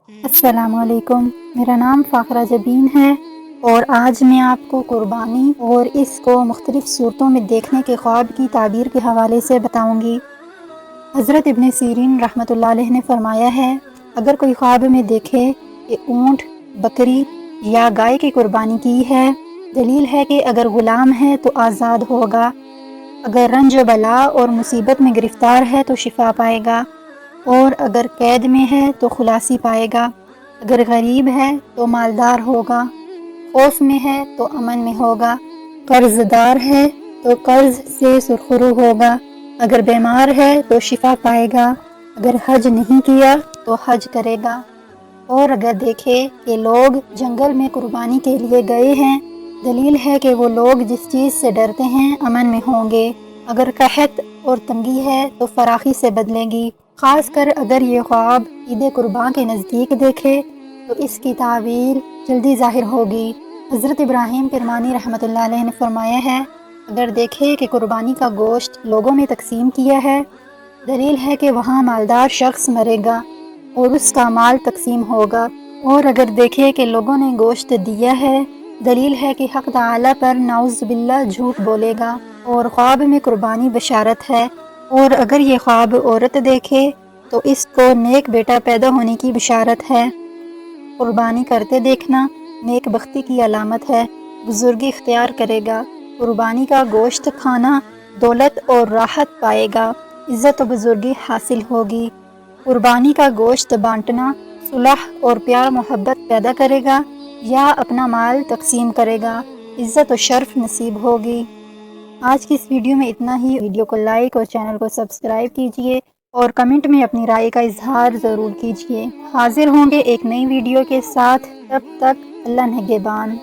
السلام علیکم، میرا نام فاخرہ جبین ہے اور آج میں آپ کو قربانی اور اس کو مختلف صورتوں میں دیکھنے کے خواب کی تعبیر کے حوالے سے بتاؤں گی۔ حضرت ابن سیرین رحمۃ اللہ علیہ نے فرمایا ہے، اگر کوئی خواب میں دیکھے کہ اونٹ، بکری یا گائے کی قربانی کی ہے، دلیل ہے کہ اگر غلام ہے تو آزاد ہوگا، اگر رنج و بلا اور مصیبت میں گرفتار ہے تو شفا پائے گا، اور اگر قید میں ہے تو خلاصی پائے گا، اگر غریب ہے تو مالدار ہوگا، خوف میں ہے تو امن میں ہوگا، قرض دار ہے تو قرض سے سرخرو ہوگا، اگر بیمار ہے تو شفا پائے گا، اگر حج نہیں کیا تو حج کرے گا، اور اگر دیکھے کہ لوگ جنگل میں قربانی کے لیے گئے ہیں، دلیل ہے کہ وہ لوگ جس چیز سے ڈرتے ہیں امن میں ہوں گے، اگر قحط اور تنگی ہے تو فراخی سے بدلے گی۔ خاص کر اگر یہ خواب عید قرباں کے نزدیک دیکھے تو اس کی تعبیر جلدی ظاہر ہوگی۔ حضرت ابراہیم کرمانی رحمۃ اللہ علیہ نے فرمایا ہے، اگر دیکھے کہ قربانی کا گوشت لوگوں میں تقسیم کیا ہے، دلیل ہے کہ وہاں مالدار شخص مرے گا اور اس کا مال تقسیم ہوگا، اور اگر دیکھے کہ لوگوں نے گوشت دیا ہے، دلیل ہے کہ حق تعالی پر نعوذ باللہ جھوٹ بولے گا، اور خواب میں قربانی بشارت ہے، اور اگر یہ خواب عورت دیکھے تو اس کو نیک بیٹا پیدا ہونے کی بشارت ہے۔ قربانی کرتے دیکھنا نیک بختی کی علامت ہے، بزرگی اختیار کرے گا، قربانی کا گوشت کھانا دولت اور راحت پائے گا، عزت و بزرگی حاصل ہوگی، قربانی کا گوشت بانٹنا صلح اور پیار محبت پیدا کرے گا یا اپنا مال تقسیم کرے گا، عزت و شرف نصیب ہوگی۔ آج کی اس ویڈیو میں اتنا ہی۔ ویڈیو کو لائک اور چینل کو سبسکرائب کیجیے اور کمنٹ میں اپنی رائے کا اظہار ضرور کیجیے۔ حاضر ہوں گے ایک نئی ویڈیو کے ساتھ، تب تک اللہ نگہبان۔